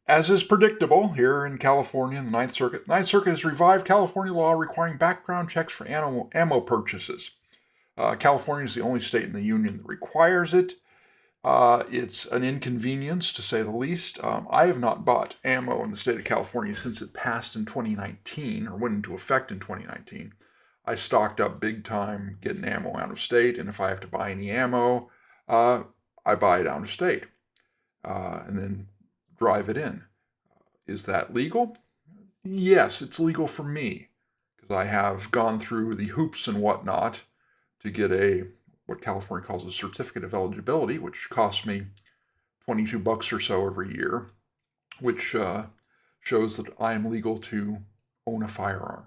As is predictable here in California in the Ninth Circuit has revived California law requiring background checks for ammo purchases. California is the only state in the union that requires it. It's an inconvenience, to say the least. I have not bought ammo in the state of California since it passed in 2019, or went into effect in 2019. I stocked up big time getting ammo out of state, and if I have to buy any ammo, I buy it out of state and then drive it in. Is that legal? Yes, it's legal for me, because I have gone through the hoops and whatnot to get what California calls a certificate of eligibility, which costs me $22 or so every year, which shows that I am legal to own a firearm.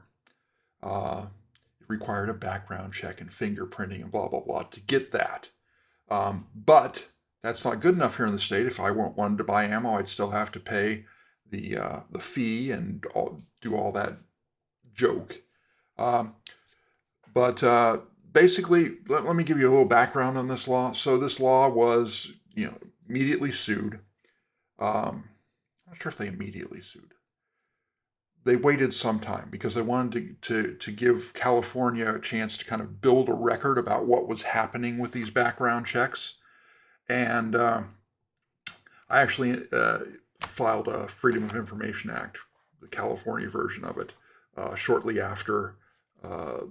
It required a background check and fingerprinting and blah, blah, blah to get that. But that's not good enough here in the state. If I wanted to buy ammo, I'd still have to pay the fee and do all that joke. But basically, let me give you a little background on this law. So this law was, immediately sued. I'm not sure if they immediately sued. They waited some time because they wanted to give California a chance to kind of build a record about what was happening with these background checks. And I actually filed a Freedom of Information Act, the California version of it, shortly after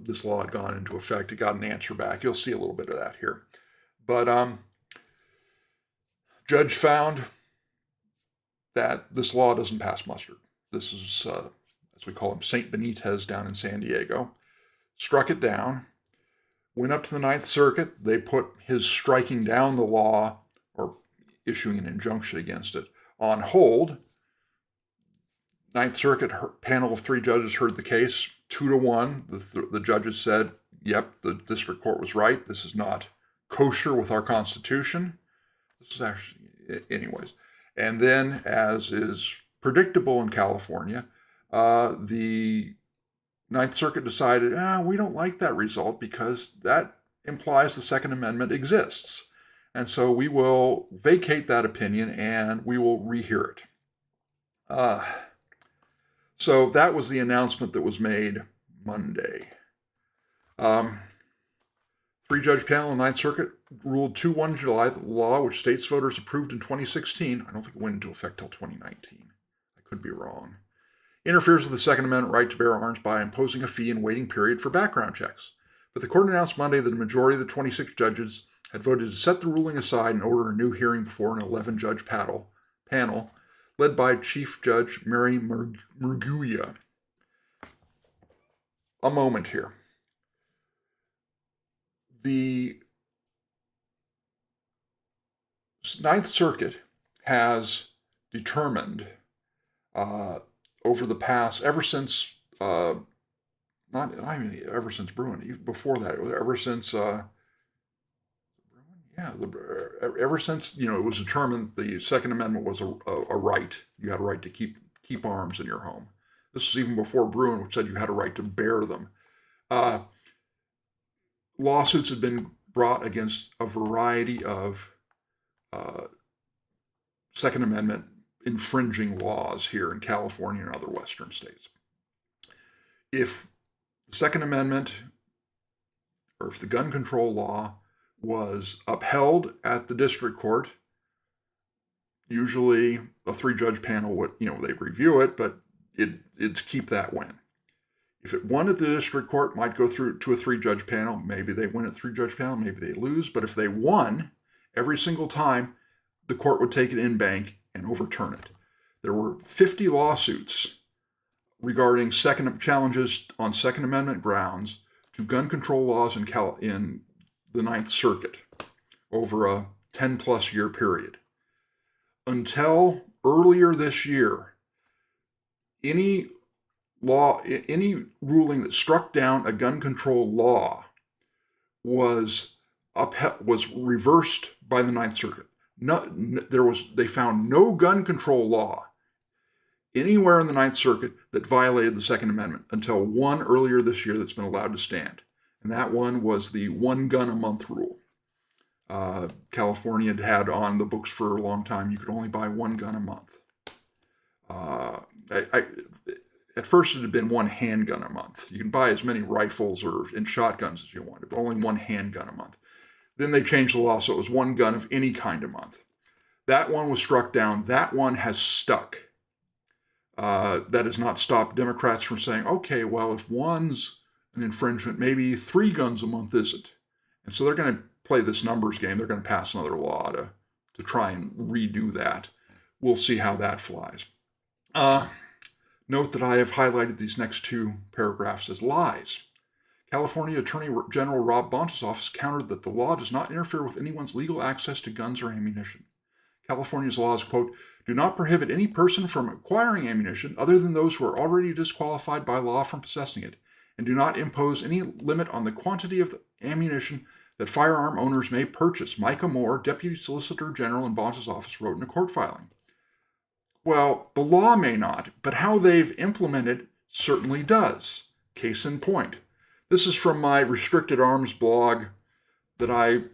this law had gone into effect. It got an answer back. You'll see a little bit of that here. But judge found that this law doesn't pass muster. This is, as we call him, St. Benitez down in San Diego. Struck it down. Went up to the Ninth Circuit. They put his striking down the law or issuing an injunction against it on hold. Ninth Circuit panel of 3 judges heard the case 2-1. The judges said, yep, the district court was right. This is not kosher with our Constitution. This is actually, anyways. And then, as is predictable in California, the Ninth Circuit decided, we don't like that result because that implies the Second Amendment exists. And so we will vacate that opinion and we will rehear it. So that was the announcement that was made Monday. 3-judge panel in the Ninth Circuit ruled 2-1 July that the law, which states voters approved in 2016, I don't think it went into effect till 2019. I could be wrong. Interferes with the Second Amendment right to bear arms by imposing a fee and waiting period for background checks. But the court announced Monday that a majority of the 26 judges had voted to set the ruling aside and order a new hearing before an 11-judge panel led by Chief Judge Mary Murguia. A moment here. The Ninth Circuit has determined over the past, ever since, ever since Bruin, even before that, ever since, ever since, it was determined the Second Amendment was a right. You had a right to keep arms in your home. This is even before Bruin, which said you had a right to bear them. Lawsuits have been brought against a variety of Second Amendment infringing laws here in California and other Western states. If the Second Amendment, or if the gun control law was upheld at the district court, usually a 3-judge panel would, they review it, but it'd keep that win. If it won at the district court, might go through to a 3-judge panel. Maybe they win at 3-judge panel, maybe they lose. But if they won every single time, the court would take it in bank and overturn it. There were 50 lawsuits regarding challenges on Second Amendment grounds to gun control laws in the Ninth Circuit over a 10-plus year period. Until earlier this year, any ruling that struck down a gun control law was reversed by the Ninth Circuit. They found no gun control law anywhere in the Ninth Circuit that violated the Second Amendment until one earlier this year that's been allowed to stand. And that one was the 1 gun a month rule. California had had on the books for a long time, you could only buy one gun a month. At first, it had been one handgun a month. You can buy as many rifles and shotguns as you wanted, but only one handgun a month. Then they changed the law, so it was one gun of any kind a month. That one was struck down. That one has stuck. That has not stopped Democrats from saying, okay, well, if one's an infringement, maybe 3 guns a month isn't. And so they're going to play this numbers game. They're going to pass another law to try and redo that. We'll see how that flies. Note that I have highlighted these next 2 paragraphs as lies. California Attorney General Rob Bonta's office countered that the law does not interfere with anyone's legal access to guns or ammunition. California's laws, quote, do not prohibit any person from acquiring ammunition other than those who are already disqualified by law from possessing it, and do not impose any limit on the quantity of the ammunition that firearm owners may purchase, Micah Moore, Deputy Solicitor General in Bonta's office, wrote in a court filing. Well, the law may not, but how they've implemented certainly does. Case in point. This is from my restricted arms blog that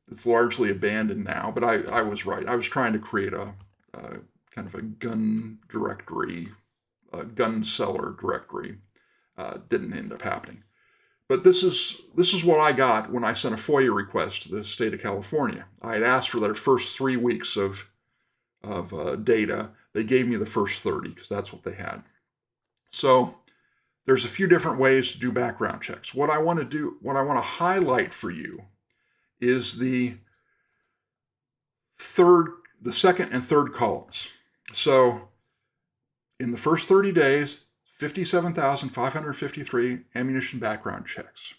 it's largely abandoned now, but I was right. I was trying to create a kind of a gun directory, a gun seller directory. Didn't end up happening. But this is what I got when I sent a FOIA request to the state of California. I had asked for their first 3 weeks of data. They gave me the first 30 because that's what they had. So there's a few different ways to do background checks. What I want to highlight for you is the second and third columns. So in the first 30 days, 57,553 ammunition background checks.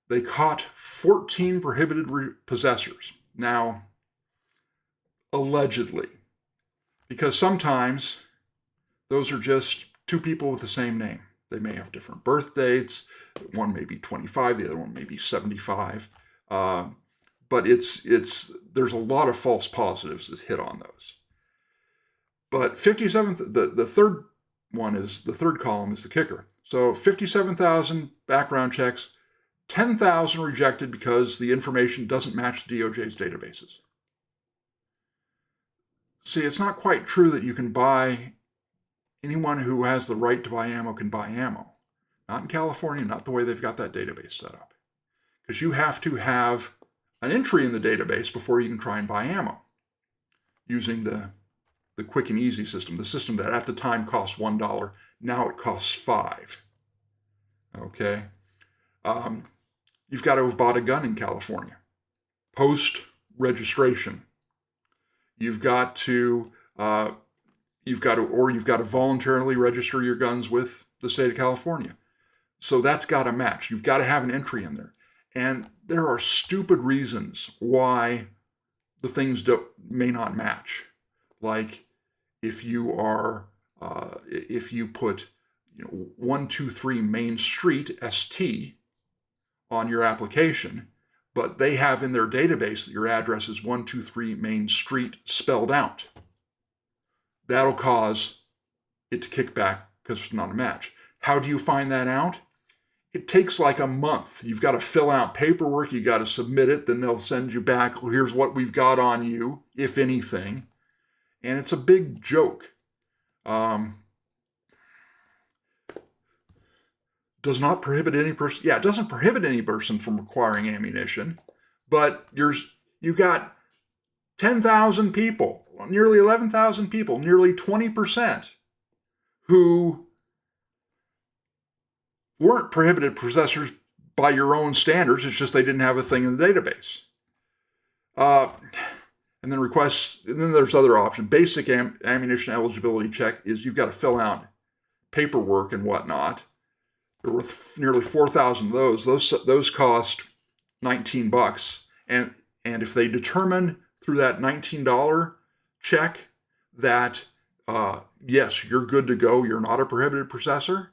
They caught 14 prohibited possessors. Now, allegedly, because sometimes those are just 2 people with the same name. They may have different birth dates. One may be 25, the other one may be 75. But there's a lot of false positives that hit on those. But 57, the third column is the kicker. So 57,000 background checks, 10,000 rejected because the information doesn't match the DOJ's databases. See, it's not quite true that you can buy, anyone who has the right to buy ammo can buy ammo. Not in California, not the way they've got that database set up. Because you have to have an entry in the database before you can try and buy ammo using the quick and easy system, the system that at the time cost $1, now it costs $5. Okay? You've got to have bought a gun in California. Post-registration. You've got to voluntarily register your guns with the state of California. So that's got to match. You've got to have an entry in there. And there are stupid reasons why the things may not match. Like if you put 123 Main Street ST on your application, but they have in their database that your address is 123 Main Street spelled out. That'll cause it to kick back because it's not a match. How do you find that out? It takes like a month. You've got to fill out paperwork. You got to submit it. Then they'll send you back, here's what we've got on you, if anything. And it's a big joke. Does not prohibit any person. Yeah, it doesn't prohibit any person from acquiring ammunition. But you've got 10,000 people, nearly 11,000 people, nearly 20% who weren't prohibited possessors by your own standards. It's just they didn't have a thing in the database. And then there's other options. Basic ammunition eligibility check is you've got to fill out paperwork and whatnot. There were nearly 4,000 of those. Those cost $19. And if they determine through that $19 check that, yes, you're good to go, you're not a prohibited possessor,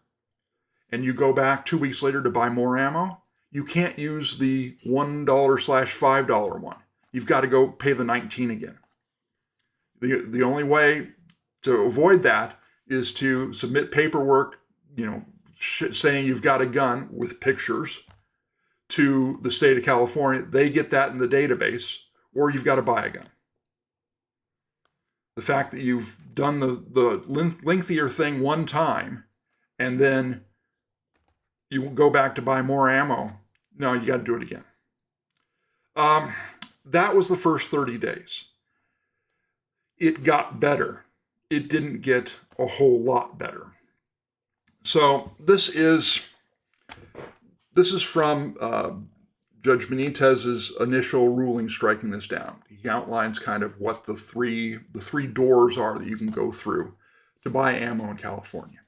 and you go back 2 weeks later to buy more ammo, you can't use the $1/$5 one. You've got to go pay the $19 again. The only way to avoid that is to submit paperwork, saying you've got a gun with pictures to the state of California, they get that in the database, or you've got to buy a gun. The fact that you've done the lengthier thing one time and then you go back to buy more ammo, no, you got to do it again. That was the first 30 days. It got better. It didn't get a whole lot better. So this is from Judge Benitez's initial ruling striking this down. He outlines kind of what the three doors are that you can go through to buy ammo in California.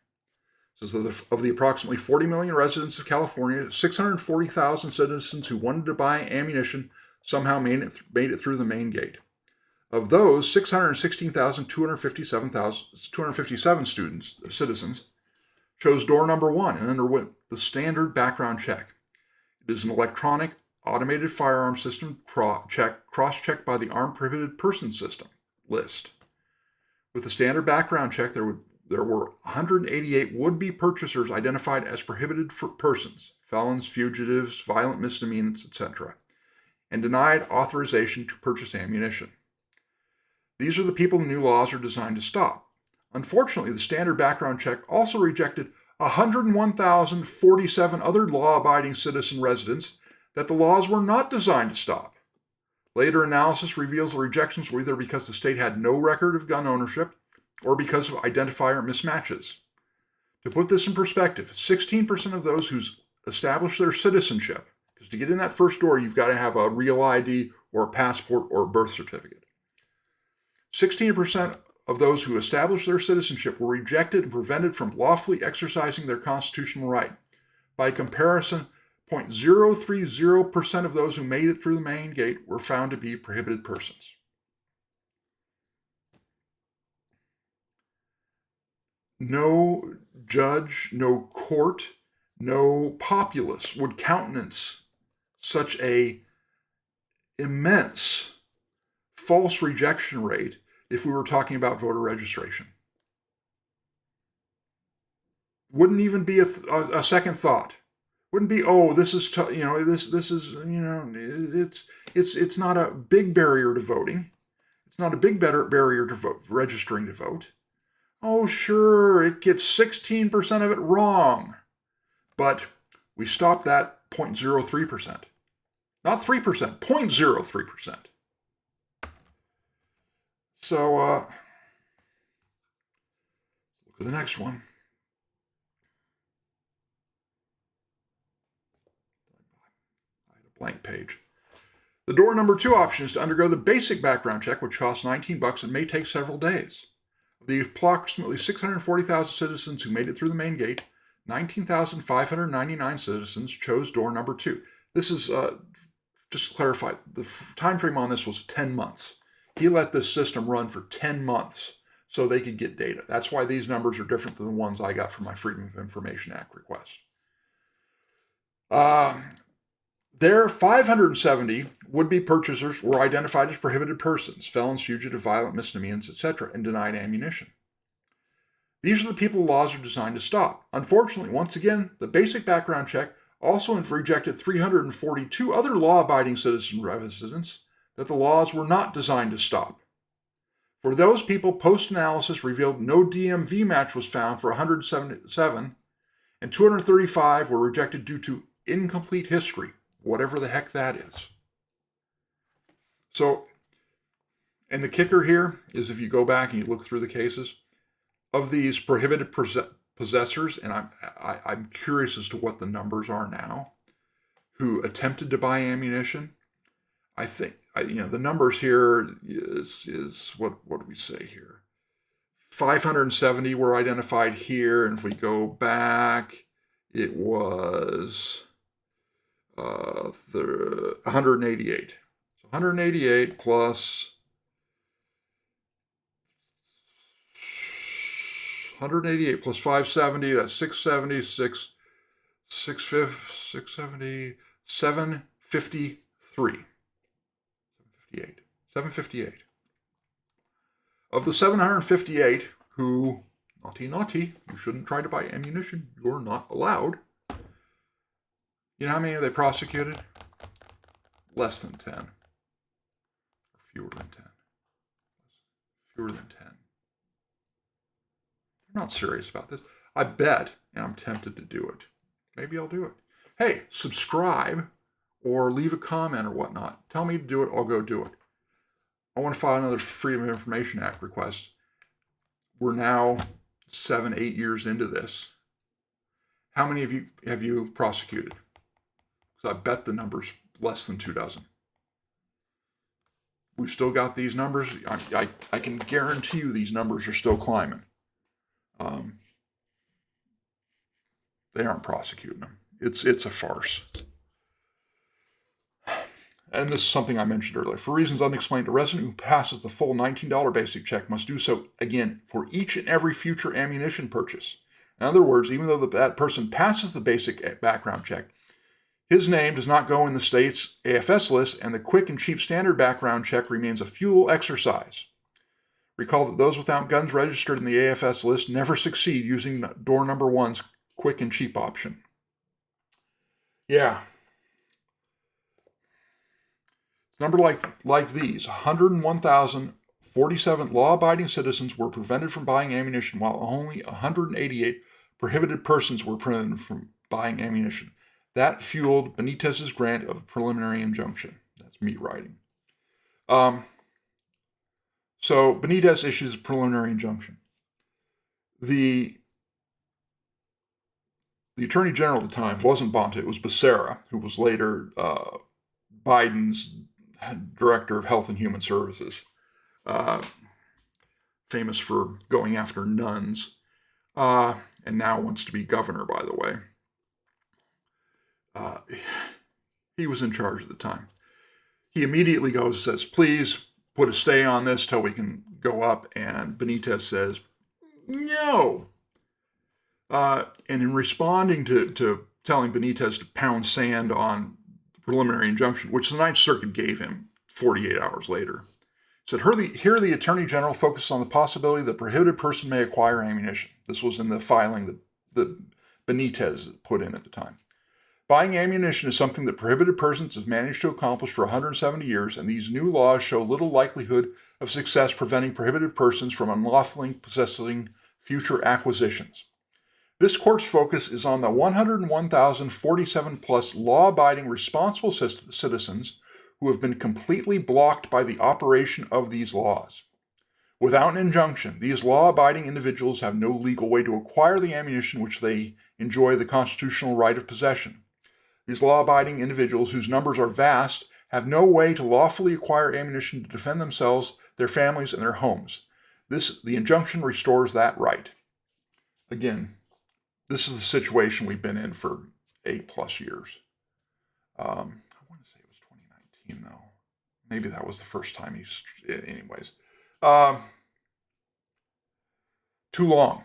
It says of the approximately 40 million residents of California, 640,000 citizens who wanted to buy ammunition somehow made it through the main gate. Of those, 616,257 citizens chose door number 1 and underwent the standard background check. It is an electronic automated firearm system cross-checked by the Armed Prohibited Persons System list. With the standard background check, there were 188 would-be purchasers identified as prohibited persons, felons, fugitives, violent misdemeanors, etc., and denied authorization to purchase ammunition. These are the people the new laws are designed to stop. Unfortunately, the standard background check also rejected 101,047 other law-abiding citizen residents that the laws were not designed to stop. Later analysis reveals the rejections were either because the state had no record of gun ownership or because of identifier mismatches. To put this in perspective, 16% of those who established their citizenship, because to get in that first door, you've got to have a real ID or a passport or a birth certificate. 16% of those who established their citizenship were rejected and prevented from lawfully exercising their constitutional right. By comparison, 0.030% of those who made it through the main gate were found to be prohibited persons. No judge, no court, no populace would countenance such a immense false rejection rate if we were talking about voter registration. Wouldn't even be a second thought. Wouldn't be, oh, this is, this is, it's not a big barrier to voting. It's not a big barrier to vote, registering to vote. Oh, sure, it gets 16% of it wrong. But we stopped that 0.03%. Not 3%, 0.03%. So, look at the next one. I had a blank page. The door number 2 option is to undergo the basic background check, which costs $19 and may take several days. Of the approximately 640,000 citizens who made it through the main gate, 19,599 citizens chose door number 2. This is, just to clarify, the time frame on this was 10 months. He let this system run for 10 months so they could get data. That's why these numbers are different than the ones I got from my Freedom of Information Act request. Their 570 would-be purchasers were identified as prohibited persons, felons, fugitive, violent misdemeanors, etc., and denied ammunition. These are the people laws are designed to stop. Unfortunately, once again, the basic background check also rejected 342 other law-abiding citizen residents that the laws were not designed to stop. For those people, post-analysis revealed no DMV match was found for 177, and 235 were rejected due to incomplete history, whatever the heck that is. So, and the kicker here is if you go back and you look through the cases, of these prohibited possessors, and I'm curious as to what the numbers are now, who attempted to buy ammunition, I think, the numbers here is what do we say here? 570 were identified here, and if we go back, it was 188. So 188 plus 188 plus 570, that's 676, 670, 753. 758. Of the 758 who, naughty, you shouldn't try to buy ammunition, you're not allowed. You know how many they prosecuted? Less than 10. Or fewer than 10. Fewer than 10. They're not serious about this. I bet, and I'm tempted to do it. Maybe I'll do it. Hey, subscribe or leave a comment or whatnot. Tell me to do it, I'll go do it. I want to file another Freedom of Information Act request. We're now 7, 8 years into this. How many of you have you prosecuted? Because I bet the number's less than 2 dozen. We've still got these numbers. I can guarantee you these numbers are still climbing. They aren't prosecuting them. It's a farce. And this is something I mentioned earlier. For reasons unexplained, a resident who passes the full $19 basic check must do so again for each and every future ammunition purchase. In other words, even though that person passes the basic background check, his name does not go in the state's AFS list, and the quick and cheap standard background check remains a futile exercise. Recall that those without guns registered in the AFS list never succeed using door number 1's quick and cheap option. Yeah. Number like these, 101,047 law-abiding citizens were prevented from buying ammunition, while only 188 prohibited persons were prevented from buying ammunition. That fueled Benitez's grant of a preliminary injunction. That's me writing. So Benitez issues a preliminary injunction. The Attorney General at the time wasn't Bonta, it was Becerra, who was later Biden's Director of Health and Human Services, famous for going after nuns, and now wants to be governor, by the way. He was in charge at the time. He immediately goes and says, please put a stay on this till we can go up, and Benitez says, no. And in responding to telling Benitez to pound sand on preliminary injunction, which the Ninth Circuit gave him 48 hours later, said, here the Attorney General focuses on the possibility that a prohibited person may acquire ammunition. This was in the filing that Benitez put in at the time. Buying ammunition is something that prohibited persons have managed to accomplish for 170 years, and these new laws show little likelihood of success preventing prohibited persons from unlawfully possessing future acquisitions. This court's focus is on the 101,047 plus law-abiding responsible citizens who have been completely blocked by the operation of these laws. Without an injunction, these law-abiding individuals have no legal way to acquire the ammunition which they enjoy the constitutional right of possession. These law-abiding individuals, whose numbers are vast, have no way to lawfully acquire ammunition to defend themselves, their families, and their homes. The injunction restores that right. Again, this is the situation we've been in for 8+ years. I want to say it was 2019, though. Maybe that was the first time anyways. Too long.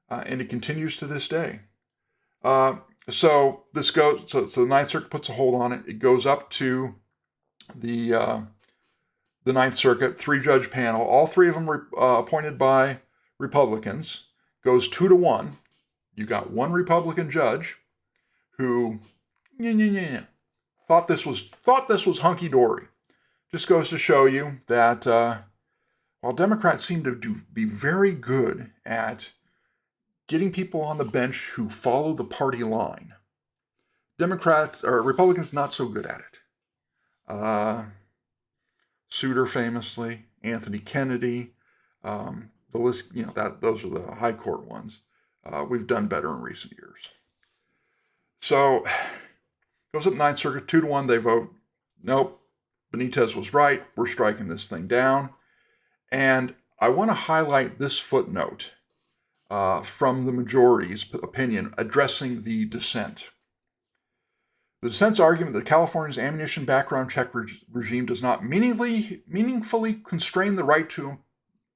And it continues to this day. So the Ninth Circuit puts a hold on it. It goes up to the Ninth Circuit, 3-judge panel. All 3 of them appointed by Republicans. Goes 2-1. You got one Republican judge who thought this was hunky dory. Just goes to show you that while Democrats seem to be very good at getting people on the bench who follow the party line, Republicans not so good at it. Souter famously, Anthony Kennedy. The list, those are the high court ones. We've done better in recent years. So, goes up Ninth Circuit, 2-1, they vote, nope, Benitez was right, we're striking this thing down. And I want to highlight this footnote from the majority's opinion addressing the dissent. The dissent's argument that California's ammunition background check regime does not meaningfully constrain the right to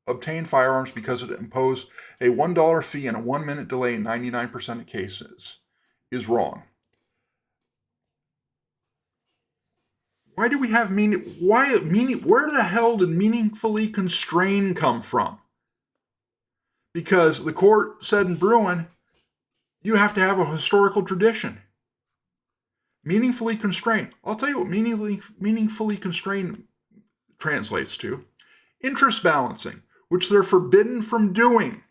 obtain firearms because it imposed a $1 fee and a 1-minute delay in 99% of cases is wrong. Why do we have where the hell did meaningfully constrain come from? Because the court said in Bruin, you have to have a historical tradition. Meaningfully constrained. I'll tell you what meaningfully constrained translates to. Interest balancing, which they're forbidden from doing.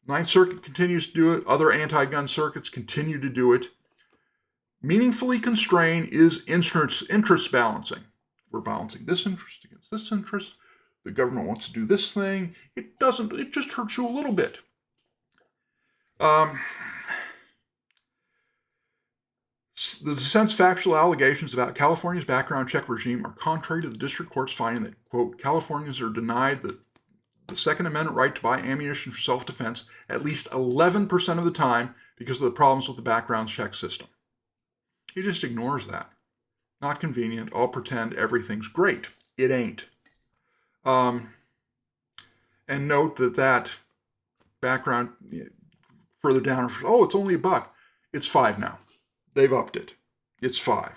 Ninth Circuit continues to do it. Other anti-gun circuits continue to do it. Meaningfully constrained is interest balancing. We're balancing this interest against this interest. The government wants to do this thing. It doesn't. It just hurts you a little bit. The dissent's factual allegations about California's background check regime are contrary to the district court's finding that, quote, Californians are denied the Second Amendment right to buy ammunition for self-defense at least 11% of the time because of the problems with the background check system. He just ignores that. Not convenient. I'll pretend everything's great. It ain't. And note that background further down, oh, it's only $1. It's $5 now. They've upped it. It's $5.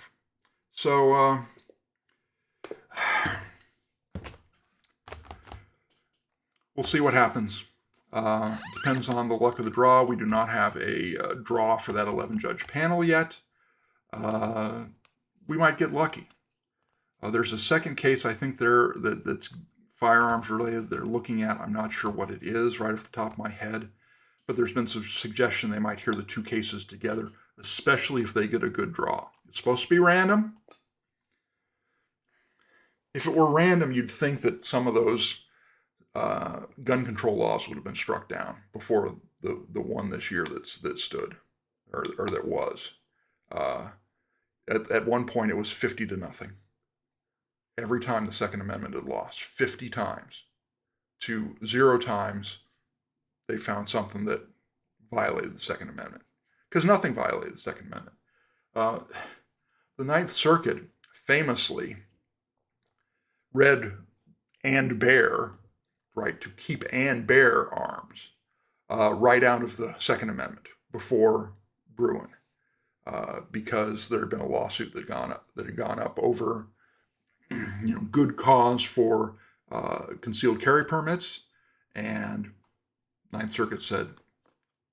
So, we'll see what happens. Depends on the luck of the draw. We do not have a draw for that 11-judge panel yet. We might get lucky. There's a second case I think that's firearms related they're looking at. I'm not sure what it is right off the top of my head, but there's been some suggestion they might hear the two cases together, especially if they get a good draw. It's supposed to be random. If it were random, you'd think that some of those gun control laws would have been struck down before the one this year that stood or that was. At one point, it was 50-0. Every time the Second Amendment had lost, 50 times to 0 times, they found something that violated the Second Amendment. Because nothing violated the Second Amendment. The Ninth Circuit famously read and bear, right, to keep and bear arms, right out of the Second Amendment before Bruin, because there had been a lawsuit that had gone up over good cause for concealed carry permits, and Ninth Circuit said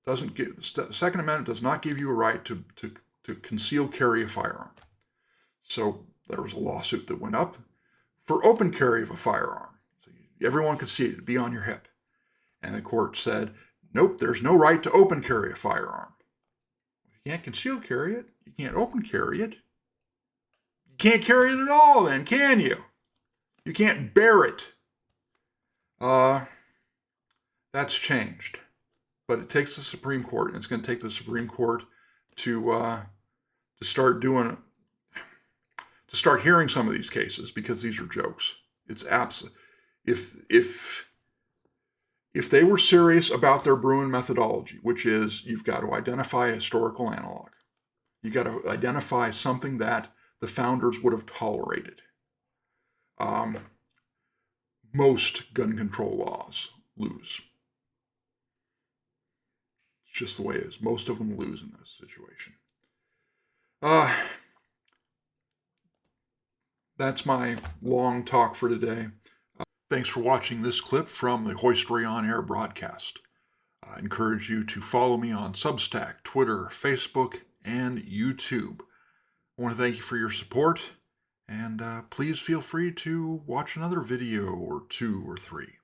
the Second Amendment does not give you a right to conceal carry a firearm. So there was a lawsuit that went up for open carry of a firearm. So everyone could see it, it'd be on your hip. And the court said, nope, there's no right to open carry a firearm. You can't conceal carry it. You can't open carry it. You can't carry it at all then, can you? You can't bear it. That's changed. But it takes the Supreme Court, and it's going to take the Supreme Court to start hearing some of these cases, because these are jokes. It's if they were serious about their Bruin methodology, which is you've got to identify a historical analog, you got to identify something that the founders would have tolerated. Most gun control laws lose. It's just the way it is. Most of them lose in this situation. That's my long talk for today. Thanks for watching this clip from the Hoystory On Air broadcast. I encourage you to follow me on Substack, Twitter, Facebook, and YouTube. I want to thank you for your support, and please feel free to watch another video or 2 or 3.